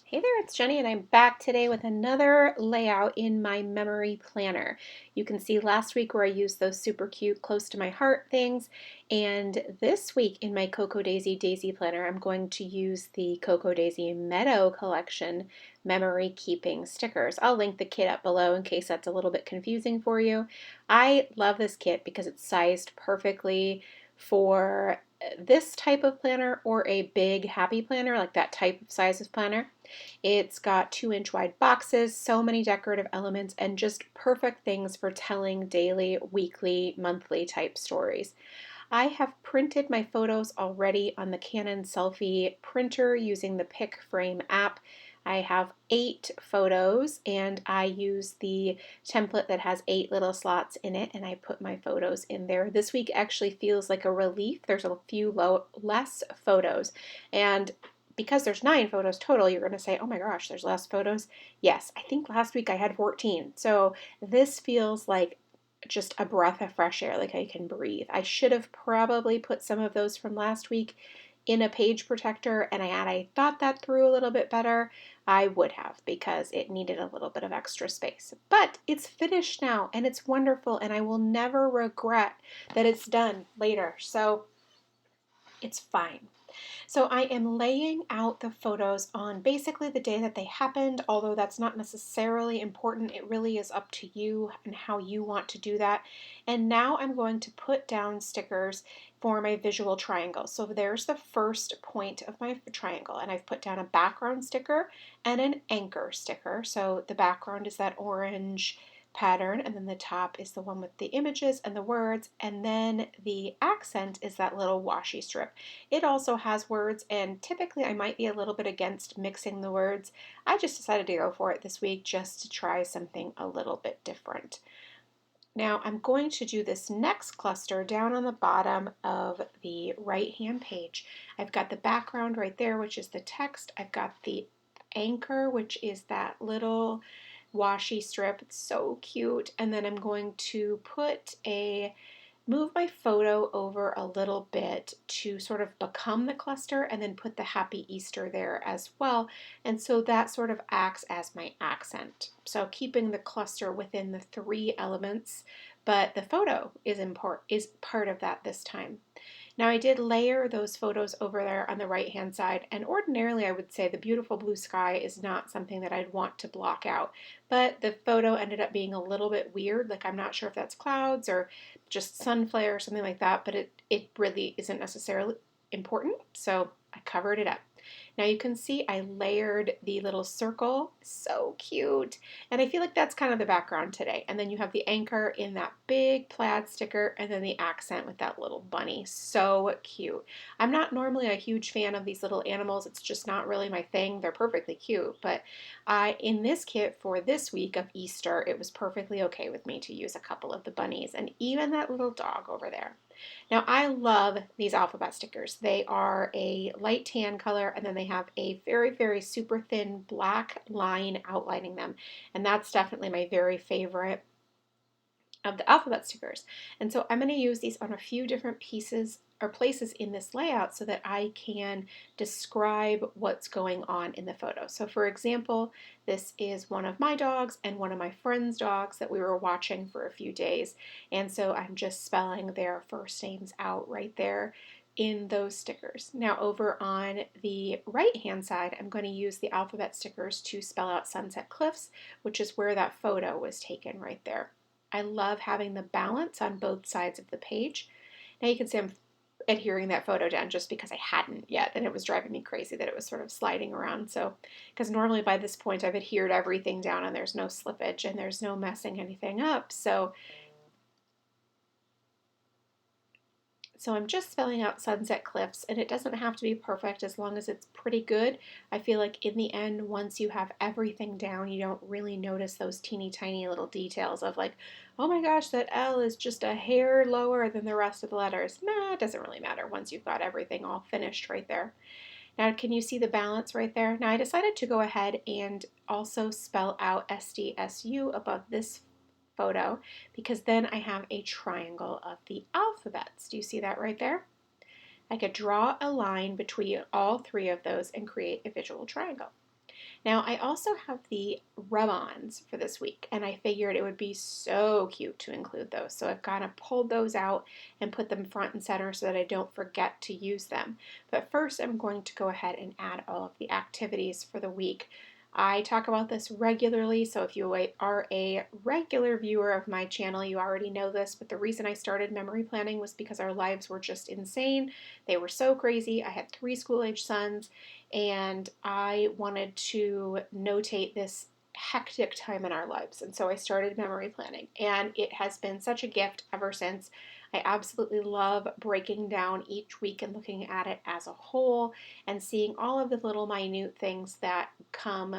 Hey there, it's Jenny, and I'm back today with another layout in my memory planner. You can see last week where I used those super cute close to my heart things, and this week in my Cocoa Daisy planner, I'm going to use the Cocoa Daisy Meadow Collection memory keeping stickers. I'll link the kit up below in case that's a little bit confusing for you. I love this kit because it's sized perfectly for this type of planner or a big happy planner, like that type of size of planner. It's got 2-inch wide boxes, so many decorative elements, and just perfect things for telling daily, weekly, monthly type stories. I have printed my photos already on the Canon selfie printer using the Pick Frame app. I have 8 photos and I use the template that has 8 little slots in it, and I put my photos in there. This week actually feels like a relief. There's a few less photos, and because there's 9 photos total, you're going to say, oh my gosh, there's less photos. Yes, I think last week I had 14. So this feels like just a breath of fresh air, like I can breathe. I should have probably put some of those from last week in a page protector, and had I thought that through a little bit better, I would have, because it needed a little bit of extra space. But it's finished now and it's wonderful, and I will never regret that it's done later. So it's fine. So I am laying out the photos on basically the day that they happened, although that's not necessarily important. It really is up to you and how you want to do that. And now I'm going to put down stickers for my visual triangle. So there's the first point of my triangle, and I've put down a background sticker and an anchor sticker. So the background is that orange pattern, and then the top is the one with the images and the words, and then the accent is that little washi strip. It also has words, and typically I might be a little bit against mixing the words. I just decided to go for it this week just to try something a little bit different. Now I'm going to do this next cluster down on the bottom of the right hand page. I've got the background right there, which is the text. I've got the anchor, which is that little washi strip. It's so cute. And then I'm going to move my photo over a little bit to sort of become the cluster, and then put the Happy Easter there as well. And so that sort of acts as my accent. So keeping the cluster within the 3 elements, but the photo is part of that this time. Now I did layer those photos over there on the right hand side, and ordinarily I would say the beautiful blue sky is not something that I'd want to block out, but the photo ended up being a little bit weird. Like, I'm not sure if that's clouds or just sun flare or something like that, but it really isn't necessarily important, so I covered it up. Now you can see I layered the little circle, so cute. And I feel like that's kind of the background today. And then you have the anchor in that big plaid sticker, and then the accent with that little bunny. So cute. I'm not normally a huge fan of these little animals. It's just not really my thing. They're perfectly cute, but in this kit for this week of Easter, it was perfectly okay with me to use a couple of the bunnies and even that little dog over there. Now I love these alphabet stickers. They are a light tan color, and then they have a very, very super thin black line outlining them. And that's definitely my very favorite of the alphabet stickers. And so I'm going to use these on a few different pieces or places in this layout so that I can describe what's going on in the photo. So for example, this is one of my dogs and one of my friend's dogs that we were watching for a few days. And so I'm just spelling their first names out right there in those stickers. Now over on the right hand side, I'm going to use the alphabet stickers to spell out Sunset Cliffs, which is where that photo was taken right there. I love having the balance on both sides of the page. Now you can see I'm adhering that photo down just because I hadn't yet, and it was driving me crazy that it was sort of sliding around. So, because normally by this point I've adhered everything down and there's no slippage and there's no messing anything up. So I'm just spelling out Sunset Cliffs, and it doesn't have to be perfect as long as it's pretty good. I feel like in the end, once you have everything down, you don't really notice those teeny tiny little details of like, oh my gosh, that L is just a hair lower than the rest of the letters. Nah, it doesn't really matter once you've got everything all finished right there. Now, can you see the balance right there? Now, I decided to go ahead and also spell out SDSU above this photo, because then I have a triangle of the alphabets. Do you see that right there? I could draw a line between all 3 of those and create a visual triangle. Now, I also have the rub-ons for this week, and I figured it would be so cute to include those. So I've kind of pulled those out and put them front and center so that I don't forget to use them. But first, I'm going to go ahead and add all of the activities for the week. I talk about this regularly, so if you are a regular viewer of my channel, you already know this, but the reason I started memory planning was because our lives were just insane. They were so crazy. I had 3 school-age sons, and I wanted to notate this hectic time in our lives, and so I started memory planning, and it has been such a gift ever since. I absolutely love breaking down each week and looking at it as a whole and seeing all of the little minute things that come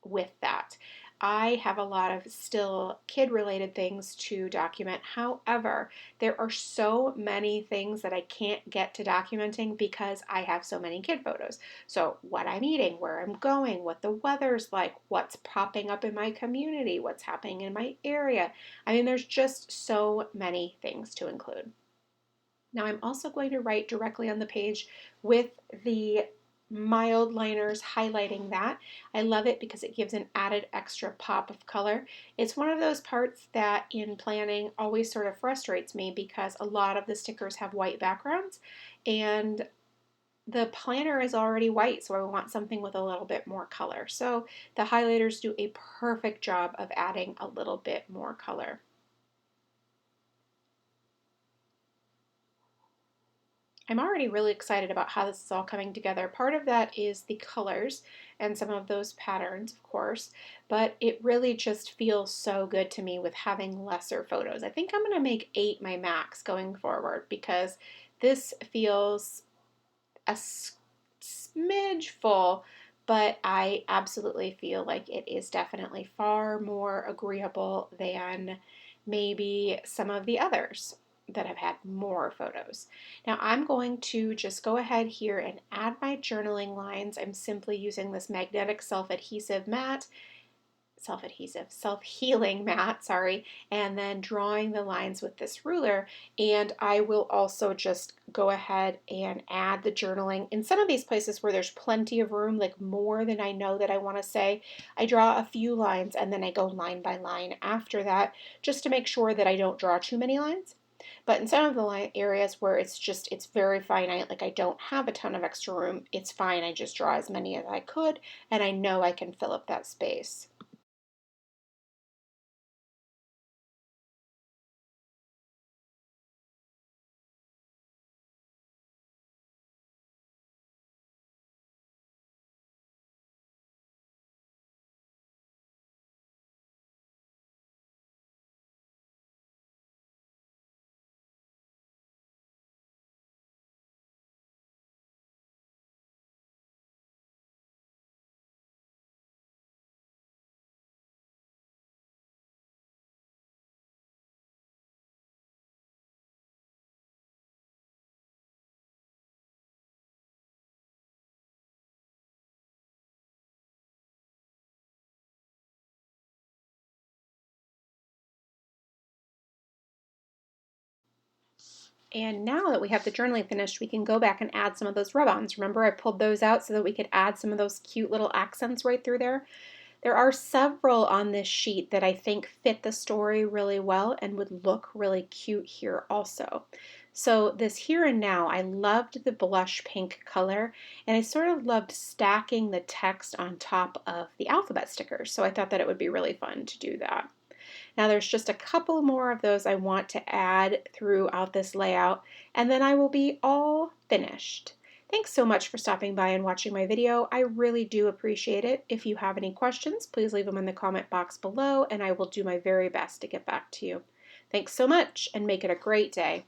with that. I have a lot of still kid related things to document. However, there are so many things that I can't get to documenting because I have so many kid photos. So, what I'm eating, where I'm going, what the weather's like, what's popping up in my community, what's happening in my area. I mean, there's just so many things to include. Now I'm also going to write directly on the page with the mild liners highlighting that. I love it because it gives an added extra pop of color. It's one of those parts that in planning always sort of frustrates me because a lot of the stickers have white backgrounds and the planner is already white, so I want something with a little bit more color. So the highlighters do a perfect job of adding a little bit more color. I'm already really excited about how this is all coming together. Part of that is the colors and some of those patterns, of course, but it really just feels so good to me with having lesser photos. I think I'm going to make 8 my max going forward because this feels a smidge full, but I absolutely feel like it is definitely far more agreeable than maybe some of the others that have had more photos. Now I'm going to just go ahead here and add my journaling lines. I'm simply using this magnetic self-adhesive mat, self-healing mat, sorry, and then drawing the lines with this ruler. And I will also just go ahead and add the journaling. In some of these places where there's plenty of room, like more than I know that I want to say, I draw a few lines and then I go line by line after that, just to make sure that I don't draw too many lines. But in some of the areas where it's very finite, like I don't have a ton of extra room, it's fine. I just draw as many as I could, and I know I can fill up that space. And now that we have the journaling finished, we can go back and add some of those rub-ons. Remember I pulled those out so that we could add some of those cute little accents right through there? There are several on this sheet that I think fit the story really well and would look really cute here also. So this here and now, I loved the blush pink color, and I sort of loved stacking the text on top of the alphabet stickers. So I thought that it would be really fun to do that. Now there's just a couple more of those I want to add throughout this layout, and then I will be all finished. Thanks so much for stopping by and watching my video. I really do appreciate it. If you have any questions, please leave them in the comment box below, and I will do my very best to get back to you. Thanks so much, and make it a great day.